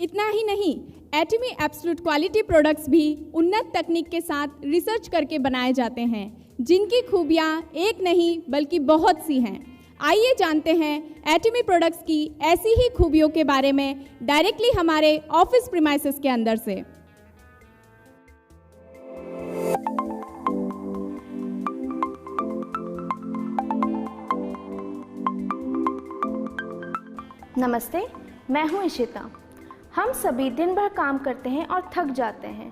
इतना ही नहीं, एटमी absolute quality products भी उन्नत तकनीक के साथ रिसर्च करके बनाए जाते हैं, जिनकी खूबियाँ एक नहीं बल्कि बहुत सी हैं। आइए जानते हैं एटमी प्रोडक्ट्स की ऐसी ही खूबियों के बारे में डायरेक्टली हमारे ऑफिस प्रीमाइसेस के अंदर से। नमस्ते, मैं हूँ इशिता। हम सभी दिन भर काम करते हैं और थक जाते हैं,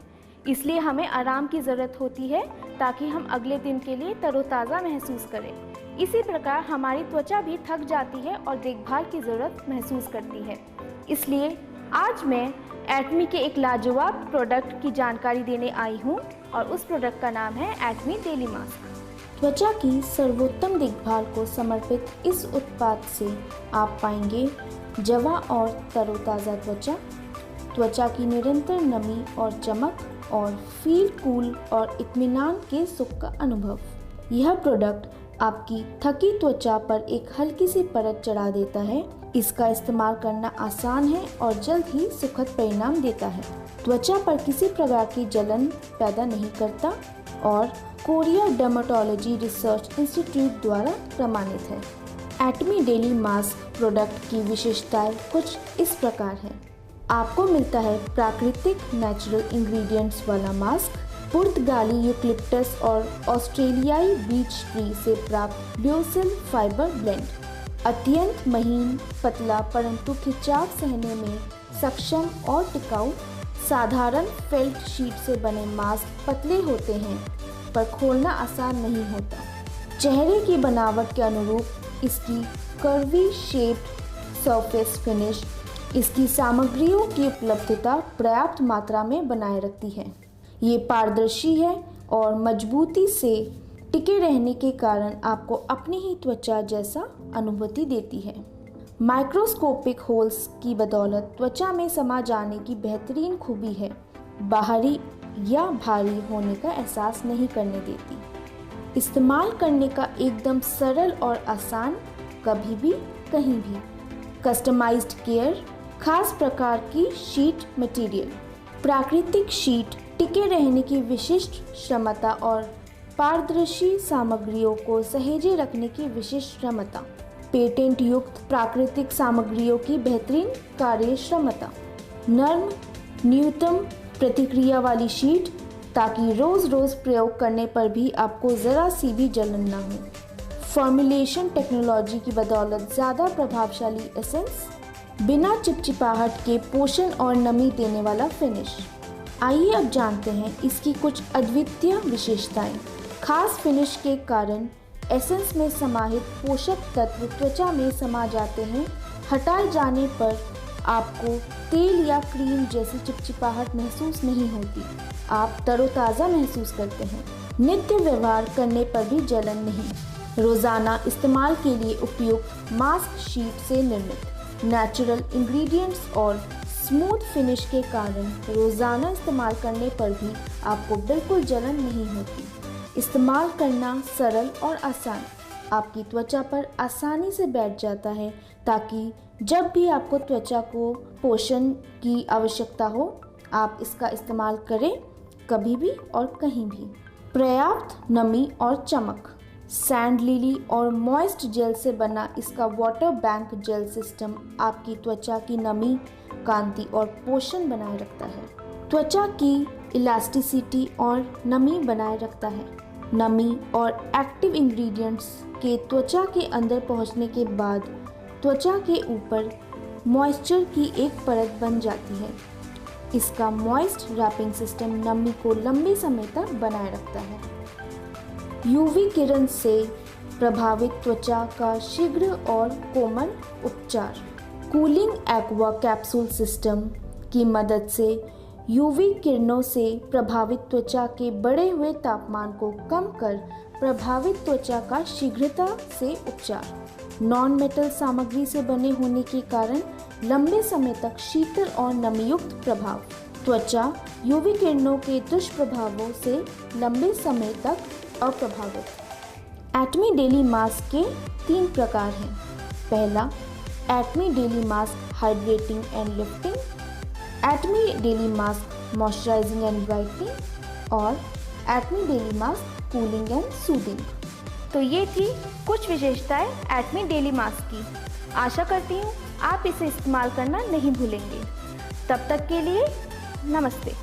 इसलिए हमें आराम की ज़रूरत होती है ताकि हम अगले दिन के लिए तरोताज़ा महसूस करें। इसी प्रकार हमारी त्वचा भी थक जाती है और देखभाल की ज़रूरत महसूस करती है। इसलिए आज मैं एटमी के एक लाजवाब प्रोडक्ट की जानकारी देने आई हूँ और उस प्रोडक्ट का नाम है एटमी डेली मास्क। त्वचा की सर्वोत्तम देखभाल को समर्पित इस उत्पाद से आप पाएंगे जवां और तरोताज़ा त्वचा की निरंतर नमी और चमक और फील कूल और इत्मीनान के सुख का अनुभव। यह प्रोडक्ट आपकी थकी त्वचा पर एक हल्की सी परत चढ़ा देता है। इसका इस्तेमाल करना आसान है और जल्द ही सुखद परिणाम देता है। त्वचा पर किसी प्रकार की जलन पैदा नहीं करता और कोरिया डर्मेटोलॉजी रिसर्च इंस्टीट्यूट द्वारा प्रमाणित है। एटमी डेली मास्क प्रोडक्ट की विशेषताएं कुछ इस प्रकार हैं। आपको मिलता है प्राकृतिक नेचुरल इंग्रेडिएंट्स वाला मास्क, पुर्तगाली यूकलिप्टस और ऑस्ट्रेलियाई बीच ट्री से प्राप्त ब्योसिल फाइबर ब्लेंड, अत्यंत महीन, पतला परंतु खिंचाव सहने में सक्षम और टिकाऊ। साधारण फेल्ट शीट से बने मास्क पतले होते हैं पर खोलना आसान नहीं होता। चेहरे की बनावट के अनुरूप इसकी कर्वी शेप्ड सरफेस फिनिश इसकी सामग्रियों की उपलब्धता पर्याप्त मात्रा में बनाए रखती है। ये पारदर्शी है और मजबूती से टिके रहने के कारण आपको अपनी ही त्वचा जैसा अनुभूति देती है। माइक्रोस्कोपिक होल्स की बदौलत त्वचा में समा जाने की बेहतरीन खूबी है। बाहरी या भारी होने का एहसास नहीं करने देती। इस्तेमाल करने का एकदम सरल और आसान, कभी भी कहीं भी। कस्टमाइज्ड केयर, खास प्रकार की शीट मटेरियल, प्राकृतिक शीट, टिके रहने की विशिष्ट क्षमता और पारदर्शी सामग्रियों को सहेजे रखने की विशिष्ट क्षमता, पेटेंट युक्त प्राकृतिक सामग्रियों की बेहतरीन कार्य क्षमता, नर्म न्यूनतम प्रतिक्रिया वाली शीट ताकि रोज़ रोज़ प्रयोग करने पर भी आपको ज़रा सी भी जलन ना हो। फॉर्मुलेशन टेक्नोलॉजी की बदौलत ज़्यादा प्रभावशाली एसेंस, बिना चिपचिपाहट के पोषण और नमी देने वाला फिनिश। आइए अब जानते हैं इसकी कुछ अद्वितीय विशेषताएं। खास फिनिश के कारण एसेंस में समाहित पोषक तत्व त्वचा में समा जाते हैं। हटाए जाने पर आपको तेल या क्रीम जैसी चिपचिपाहट महसूस नहीं होती। आप तरोताज़ा महसूस करते हैं। नित्य व्यवहार करने पर भी जलन नहीं। रोज़ाना इस्तेमाल के लिए उपयुक्त मास्क शीट से निर्मित नेचुरल इंग्रेडिएंट्स और स्मूथ फिनिश के कारण रोज़ाना इस्तेमाल करने पर भी आपको बिल्कुल जलन नहीं होती। इस्तेमाल करना सरल और आसान, आपकी त्वचा पर आसानी से बैठ जाता है ताकि जब भी आपको त्वचा को पोषण की आवश्यकता हो आप इसका इस्तेमाल करें, कभी भी और कहीं भी। पर्याप्त नमी और चमक, सैंड लिली और मॉइस्ट जेल से बना इसका वाटर बैंक जेल सिस्टम आपकी त्वचा की नमी, कांति और पोषण बनाए रखता है। त्वचा की इलास्टिसिटी और नमी बनाए रखता है। नमी और एक्टिव इंग्रेडिएंट्स के त्वचा के अंदर पहुंचने के बाद त्वचा के ऊपर मॉइस्चर की एक परत बन जाती है। इसका मॉइस्ट रैपिंग सिस्टम नमी को लंबे समय तक बनाए रखता है। यूवी किरण से प्रभावित त्वचा का शीघ्र और कोमल उपचार, कूलिंग एक्वा कैप्सूल सिस्टम की मदद से यूवी किरणों से प्रभावित त्वचा के बढ़े हुए तापमान को कम कर प्रभावित त्वचा का शीघ्रता से उपचार। नॉन मेटल सामग्री से बने होने के कारण लंबे समय तक शीतल और नमीयुक्त प्रभाव। त्वचा यूवी किरणों के दुष्प्रभावों से लंबे समय तक अप्रभावित। एटमी डेली मास्क के 3 प्रकार हैं। पहला, Atomy daily mask hydrating and lifting. Atomy daily mask moisturising and brightening और Atomy daily mask cooling and soothing. तो ये थी कुछ विशेषताएं एटमी डेली मास्क की। आशा करती हूँ आप इसे इस्तेमाल करना नहीं भूलेंगे। तब तक के लिए नमस्ते।